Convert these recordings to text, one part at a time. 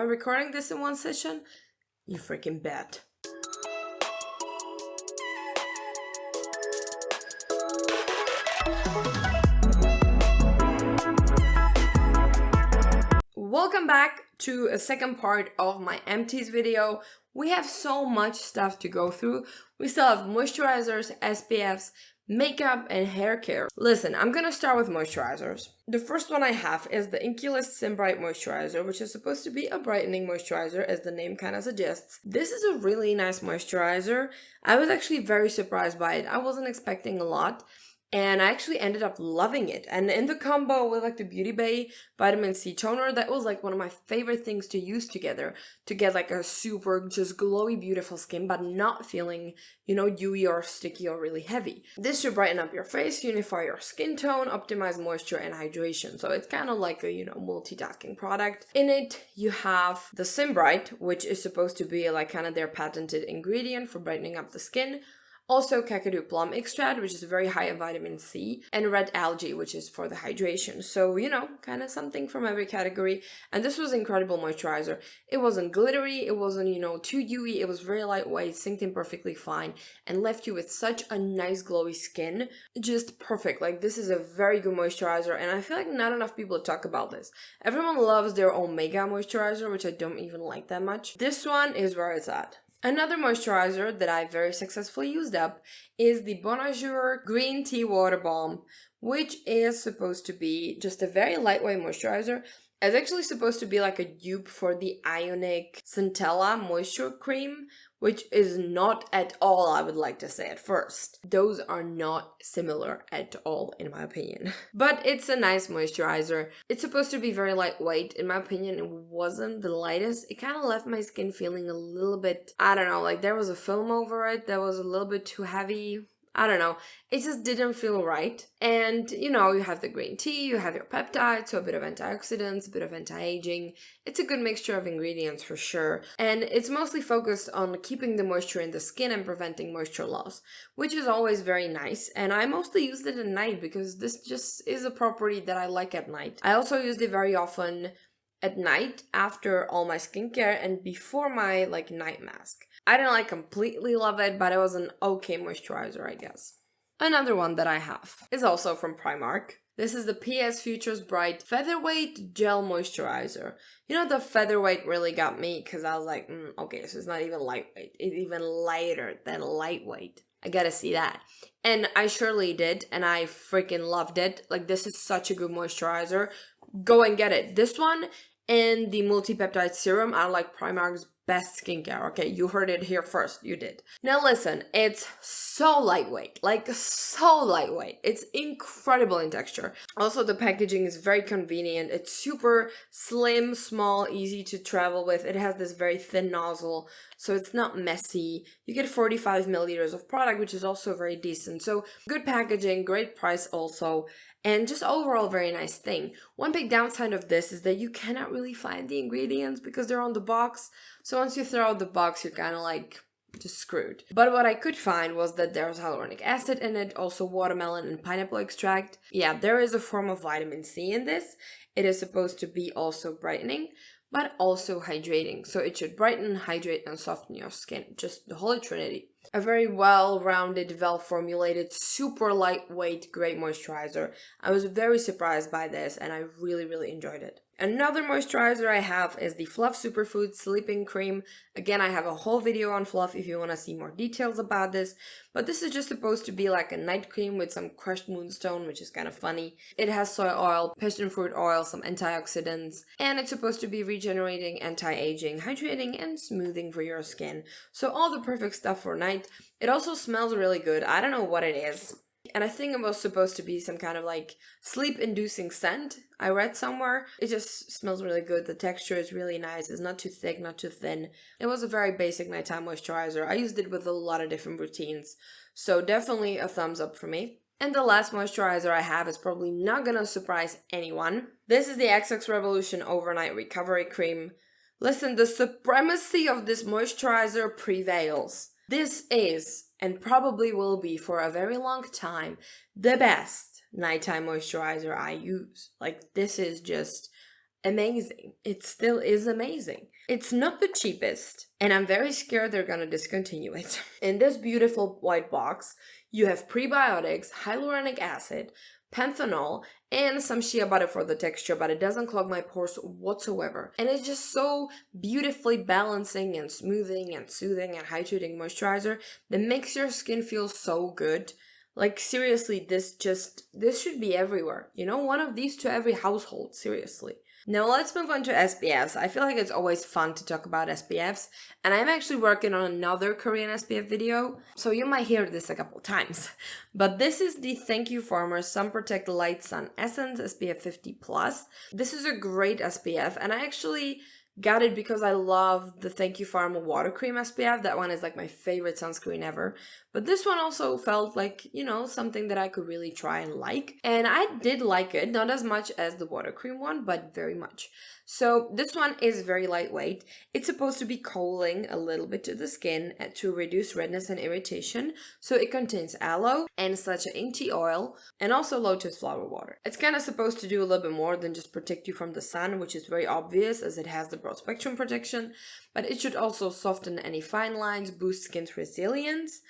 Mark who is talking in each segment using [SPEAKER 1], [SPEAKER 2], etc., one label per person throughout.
[SPEAKER 1] recording this in one session? You freaking bet. Welcome back to a second part of my empties video. We have so much stuff to go through. We still have moisturizers, SPFs, makeup, and hair care. Listen, I'm gonna start with moisturizers. The first one I have is the Inkey Skinbright moisturizer, which is supposed to be a brightening moisturizer, as the name kind of suggests. This is a really nice moisturizer. I was actually very surprised by it. I wasn't expecting a lot. And I actually ended up loving it. And in the combo with like the Beauty Bay Vitamin C toner, that was like one of my favorite things to use together to get like a super just glowy, beautiful skin, but not feeling, you know, dewy or sticky or really heavy. This should brighten up your face, unify your skin tone, optimize moisture and hydration. So it's kind of like a, you know, multitasking product. In it, you have the Skinbright, which is supposed to be like kind of their patented ingredient for brightening up the skin. Also Kakadu plum extract, which is very high in vitamin C, and red algae, which is for the hydration. So, you know, kind of something from every category. And this was incredible moisturizer. It wasn't glittery, it wasn't, you know, too dewy, it was very lightweight, synced in perfectly fine, and left you with such a nice glowy skin. Just perfect. Like, this is a very good moisturizer, and I feel like not enough people talk about this. Everyone loves their Omega moisturizer, which I don't even like that much. This one is where it's at. Another moisturizer that I very successfully used up is the Bonajour Green Tea Water Balm, which is supposed to be just a very lightweight moisturizer. It's actually supposed to be like a dupe for the Ionic Centella Moisture Cream, which is not at all, I would like to say at first. Those are not similar at all, in my opinion. But it's a nice moisturizer. It's supposed to be very lightweight. In my opinion, it wasn't the lightest. It kind of left my skin feeling a little bit, I don't know, like there was a film over it that was a little bit too heavy. I don't know, it just didn't feel right. And, you know, you have the green tea, you have your peptides, so a bit of antioxidants, a bit of anti-aging. It's a good mixture of ingredients for sure. And it's mostly focused on keeping the moisture in the skin and preventing moisture loss, which is always very nice. And I mostly used it at night because this just is a property that I like at night. I also used it very often at night after all my skincare and before my like night mask. I didn't like completely love it, but it was an okay moisturizer, I guess. Another one that I have is also from Primark. This is the PS Futures Bright Featherweight Gel Moisturizer. You know, the Featherweight really got me because I was like, okay, so it's not even lightweight. It's even lighter than lightweight. I gotta see that. And I surely did, and I freaking loved it. Like, this is such a good moisturizer. Go and get it. This one and the multi-peptide serum are like Primark's best skincare. Okay, you heard it here first. You did. Now listen, it's so lightweight, like so lightweight. It's incredible in texture. Also, the packaging is very convenient. It's super slim, small, easy to travel with. It has this very thin nozzle, so it's not messy. You get 45 milliliters of product, which is also very decent. So good packaging, great price also. And just overall very nice thing. One big downside of this is that you cannot really find the ingredients because they're on the box. So once you throw out the box, you're kind of like just screwed. But what I could find was that there's hyaluronic acid in it, also watermelon and pineapple extract. Yeah, there is a form of vitamin C in this. It is supposed to be also brightening, but also hydrating. So it should brighten, hydrate, and soften your skin. Just the holy trinity. A very well-rounded, well-formulated, super lightweight, great moisturizer. I was very surprised by this and I really, really enjoyed it. Another moisturizer I have is the Fluff Superfoods Sleeping Cream. Again, I have a whole video on Fluff if you want to see more details about this. But this is just supposed to be like a night cream with some crushed moonstone, which is kind of funny. It has soy oil, passion fruit oil, some antioxidants, and it's supposed to be regenerating, anti-aging, hydrating, and smoothing for your skin. So all the perfect stuff for night. It also smells really good. I don't know what it is. And I think it was supposed to be some kind of like sleep-inducing scent. I read somewhere. It just smells really good. The texture is really nice. It's not too thick, not too thin. It was a very basic nighttime moisturizer. I used it with a lot of different routines. So definitely a thumbs up for me. And the last moisturizer I have is probably not gonna surprise anyone. This is the XX Revolution Overnight Recovery Cream. Listen, the supremacy of this moisturizer prevails. This is, and probably will be for a very long time, the best nighttime moisturizer I use. Like, this is just amazing. It still is amazing. It's not the cheapest, and I'm very scared they're gonna discontinue it. In this beautiful white box, you have prebiotics, hyaluronic acid, panthenol, and some shea butter for the texture, but it doesn't clog my pores whatsoever. And it's just so beautifully balancing and smoothing and soothing and hydrating moisturizer that makes your skin feel so good. Like, seriously, this should be everywhere. You know, one of these to every household, seriously. Now let's move on to SPFs. I feel like it's always fun to talk about SPFs, and I'm actually working on another Korean SPF video, so you might hear this a couple times. But this is the Thank You Farmer Sun Protect Light Sun Essence SPF 50+. This is a great SPF, and I actually got it because I love the Thank You Farmer Water Cream SPF. That one is like my favorite sunscreen ever. But this one also felt like, you know, something that I could really try and like. And I did like it, not as much as the water cream one, but very much. So this one is very lightweight. It's supposed to be cooling a little bit to the skin to reduce redness and irritation. So it contains aloe and sachet Inkey oil and also lotus flower water. It's kind of supposed to do a little bit more than just protect you from the sun, which is very obvious as it has the broad spectrum protection, but it should also soften any fine lines, boost skin's resilience,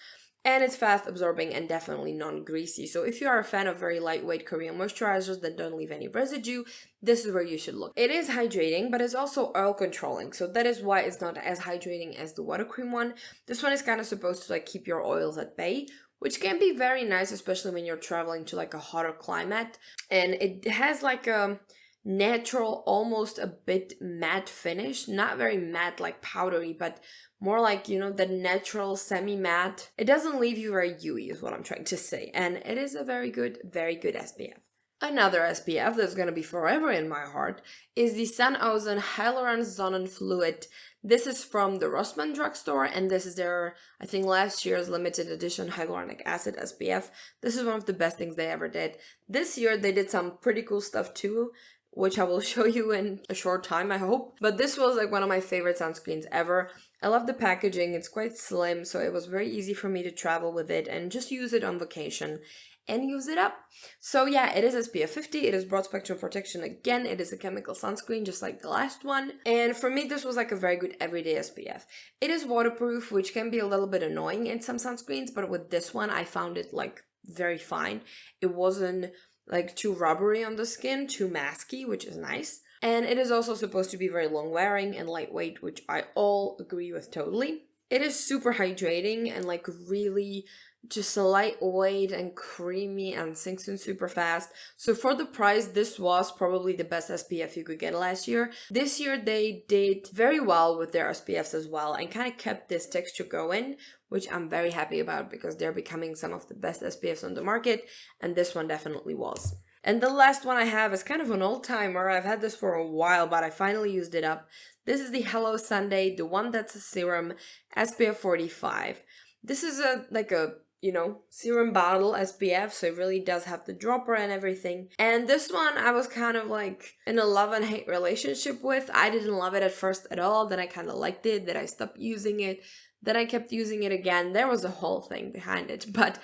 [SPEAKER 1] and it's fast absorbing and definitely non-greasy. So if you are a fan of very lightweight Korean moisturizers that don't leave any residue, this is where you should look. It is hydrating, but it's also oil controlling. So that is why it's not as hydrating as the water cream one. This one is kind of supposed to like keep your oils at bay, which can be very nice, especially when you're traveling to like a hotter climate. And it has like a natural, almost a bit matte finish. Not very matte like powdery, but more like, you know, the natural semi-matte. It doesn't leave you very dewy is what I'm trying to say. And it is a very good SPF. Another SPF that's going to be forever in my heart is the Ozon Hyaluron Sonnen Fluid. This is from the Rossmann drugstore, and this is their, I think, last year's limited edition hyaluronic acid SPF. This is one of the best things they ever did. This year they did some pretty cool stuff too, which I will show you in a short time, I hope. But this was like one of my favorite sunscreens ever. I love the packaging, it's quite slim, so it was very easy for me to travel with it and just use it on vacation and use it up. So yeah, it is SPF 50, it is broad spectrum protection again, it is a chemical sunscreen just like the last one. And for me, this was like a very good everyday SPF. It is waterproof, which can be a little bit annoying in some sunscreens, but with this one, I found it like very fine. It wasn't like too rubbery on the skin, too masky, which is nice. And it is also supposed to be very long wearing and lightweight, which I all agree with totally. It is super hydrating and like really just lightweight and creamy and sinks in super fast. So for the price, this was probably the best SPF you could get last year. This year they did very well with their SPFs as well and kind of kept this texture going, which I'm very happy about because they're becoming some of the best SPFs on the market, and this one definitely was. And the last one I have is kind of an old-timer. I've had this for a while, but I finally used it up. This is the Hello Sunday, the one that's a serum, SPF 45. This is like a, you know, serum bottle SPF, so it really does have the dropper and everything. And this one I was kind of like in a love and hate relationship with. I didn't love it at first at all, then I kind of liked it, then I stopped using it, then I kept using it again. There was a whole thing behind it, but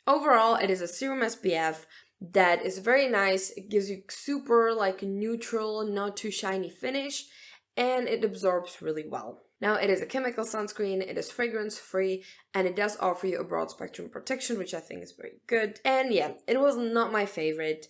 [SPEAKER 1] overall it is a serum SPF that is very nice. It gives you super like neutral, not too shiny finish, and it absorbs really well. Now, it is a chemical sunscreen, it is fragrance free, and it does offer you a broad spectrum protection, which I think is very good. And yeah, it was not my favorite,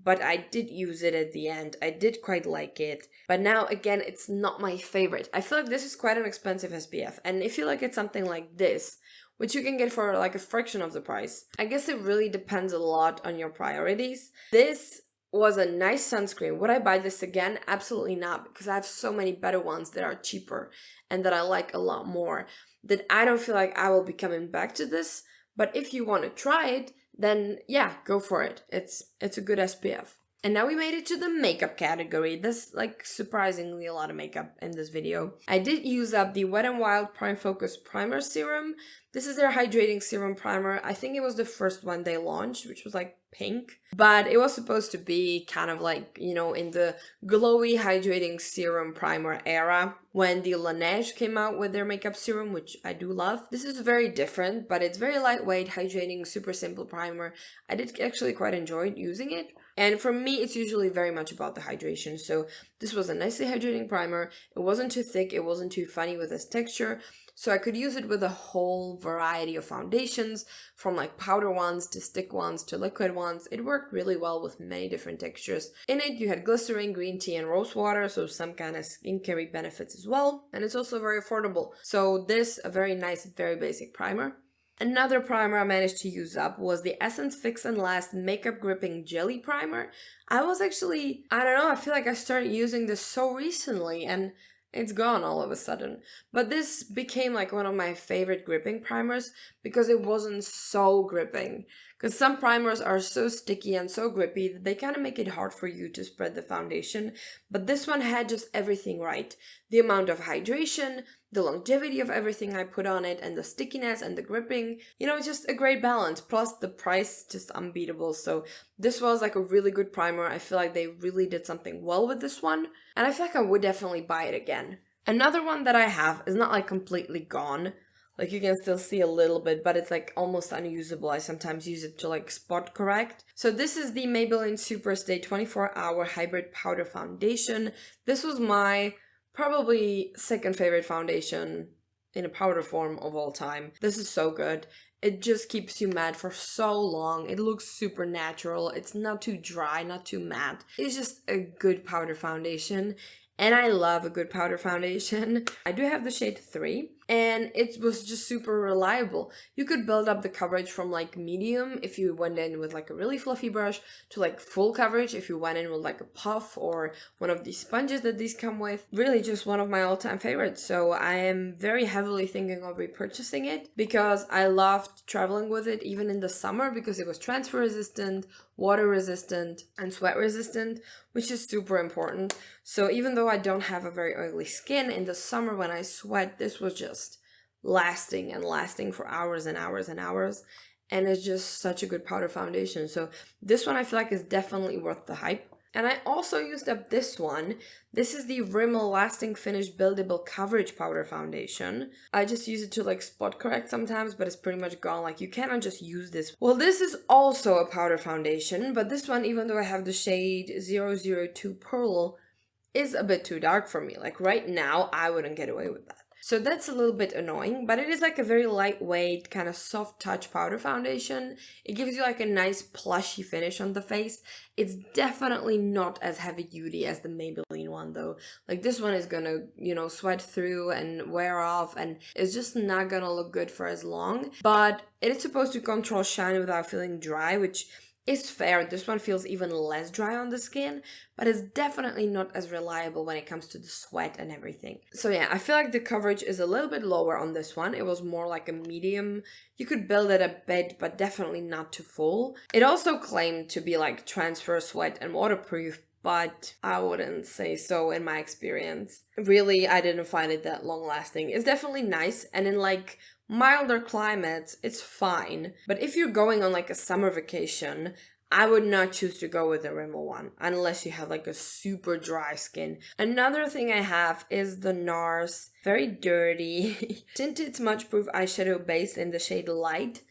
[SPEAKER 1] but I did use it at the end. I did quite like it, but now again, it's not my favorite. I feel like this is quite an expensive SPF, and if you like it something like this, which you can get for like a fraction of the price, I guess it really depends a lot on your priorities. This was a nice sunscreen. Would I buy this again? Absolutely not, because I have so many better ones that are cheaper and that I like a lot more that I don't feel like I will be coming back to this. But if you want to try it, then yeah, go for it. It's a good SPF. And now we made it to the makeup category. There's like surprisingly a lot of makeup in this video. I did use up the Wet n Wild Primefocus Primer Serum. This is their hydrating serum primer. I think it was the first one they launched, which was like pink. But it was supposed to be kind of like, you know, in the glowy hydrating serum primer era when the Laneige came out with their makeup serum, which I do love. This is very different, but it's very lightweight, hydrating, super simple primer. I did actually quite enjoy using it. And for me, it's usually very much about the hydration. So this was a nicely hydrating primer. It wasn't too thick, it wasn't too funny with its texture. So I could use it with a whole variety of foundations, from like powder ones to stick ones to liquid ones. It worked really well with many different textures. In it, you had glycerin, green tea, and rose water, so some kind of skincare benefits as well. And it's also very affordable. So this, a very nice, very basic primer. Another primer I managed to use up was the Essence Fix and Last Makeup Gripping Jelly Primer. I was actually, I don't know, I feel like I started using this so recently and it's gone all of a sudden. But this became like one of my favorite gripping primers because it wasn't so gripping. Because some primers are so sticky and so grippy that they kind of make it hard for you to spread the foundation. But this one had just everything right. The amount of hydration, the longevity of everything I put on it, and the stickiness and the gripping. You know, just a great balance. Plus the price, just unbeatable. So this was like a really good primer. I feel like they really did something well with this one. And I feel like I would definitely buy it again. Another one that I have is not like completely gone. Like you can still see a little bit, but it's like almost unusable. I sometimes use it to like spot correct. So this is the Maybelline SuperStay 24-Hour Hybrid Powder Foundation. This was my probably second favorite foundation in a powder form of all time. This is so good. It just keeps you matte for so long. It looks super natural. It's not too dry, not too matte. It's just a good powder foundation. And I love a good powder foundation. I do have the shade 3 and it was just super reliable. You could build up the coverage from like medium if you went in with like a really fluffy brush to like full coverage if you went in with like a puff or one of these sponges that these come with. Really just one of my all-time favorites. So I am very heavily thinking of repurchasing it because I loved traveling with it even in the summer because it was transfer resistant, water resistant, and sweat resistant, which is super important. So even though I don't have a very oily skin, in the summer when I sweat, this was just lasting and lasting for hours and hours and hours. And it's just such a good powder foundation. So this one I feel like is definitely worth the hype. And I also used up this one. This is the Rimmel Lasting Finish Buildable Coverage Powder Foundation. I just use it to like spot correct sometimes, but it's pretty much gone. Like you cannot just use this. Well, this is also a powder foundation, but this one, even though I have the shade 002 Pearl, is a bit too dark for me. Like right now, I wouldn't get away with that. So that's a little bit annoying, but it is like a very lightweight, kind of soft touch powder foundation. It gives you like a nice plushy finish on the face. It's definitely not as heavy duty as the Maybelline one though. Like this one is gonna, you know, sweat through and wear off and it's just not gonna look good for as long. But it is supposed to control shine without feeling dry, which is fair. This one feels even less dry on the skin, but it's definitely not as reliable when it comes to the sweat and everything. So yeah, I feel like the coverage is a little bit lower on this one. It was more like a medium. You could build it a bit, but definitely not too full. It also claimed to be like transfer sweat and waterproof, but I wouldn't say so in my experience. Really, I didn't find it that long lasting. It's definitely nice, and in like milder climates, it's fine. But if you're going on like a summer vacation, I would not choose to go with the Rimmel one unless you have like a super dry skin. Another thing I have is the NARS very dirty tinted smudge proof eyeshadow base in the shade Light.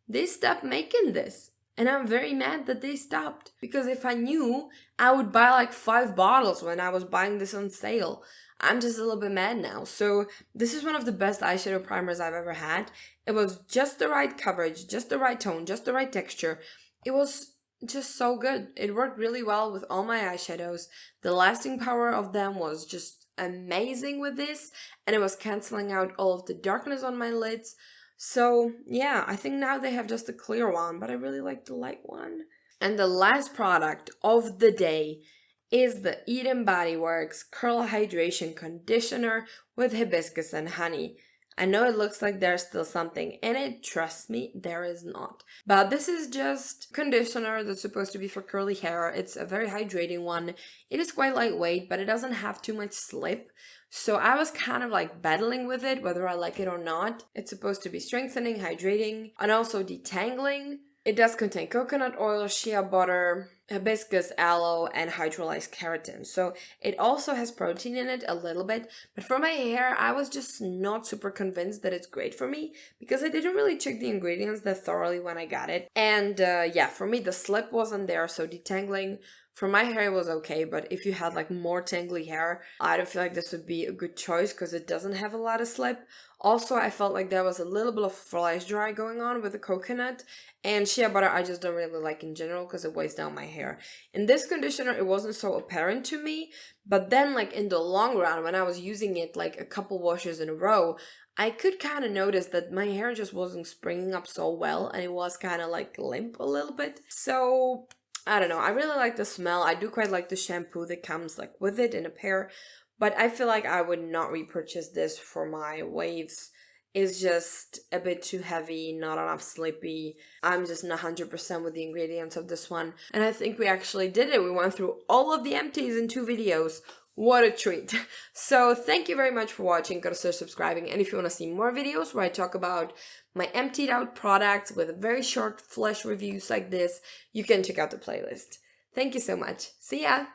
[SPEAKER 1] They stopped making this. And I'm very mad that they stopped. Because if I knew, I would buy like 5 bottles when I was buying this on sale. I'm just a little bit mad now. So this is one of the best eyeshadow primers I've ever had. It was just the right coverage, just the right tone, just the right texture. It was just so good. It worked really well with all my eyeshadows. The lasting power of them was just amazing with this. And it was canceling out all of the darkness on my lids. So yeah, I think now they have just a clear one, but I really like the light one. And the last product of the day is the Eden Body Works Curl Hydration Conditioner with Hibiscus and Honey. I know it looks like there's still something in it, trust me, there is not. But this is just conditioner that's supposed to be for curly hair. It's a very hydrating one. It is quite lightweight, but it doesn't have too much slip. So I was kind of like battling with it, whether I like it or not. It's supposed to be strengthening, hydrating, and also detangling. It does contain coconut oil, shea butter, hibiscus, aloe, and hydrolyzed keratin. So it also has protein in it a little bit. But for my hair, I was just not super convinced that it's great for me because I didn't really check the ingredients that thoroughly when I got it. And yeah, for me, the slip wasn't there, so detangling for my hair it was okay, but if you had like more tangly hair, I don't feel like this would be a good choice because it doesn't have a lot of slip. Also, I felt like there was a little bit of flash dry going on with the coconut, and shea butter I just don't really like in general because it weighs down my hair. In this conditioner, it wasn't so apparent to me, but then like in the long run, when I was using it like a couple washes in a row, I could kind of notice that my hair just wasn't springing up so well, and it was kind of like limp a little bit. So I don't know, I really like the smell. I do quite like the shampoo that comes like with it in a pair, but I feel like I would not repurchase this for my waves. It's just a bit too heavy, not enough sleepy. I'm just not 100% with the ingredients of this one. And I think we actually did it. We went through all of the empties in 2 videos. What a treat. So thank you very much for watching. Consider subscribing. And if you want to see more videos where I talk about my emptied out products with very short flash reviews like this, you can check out the playlist. Thank you so much. See ya!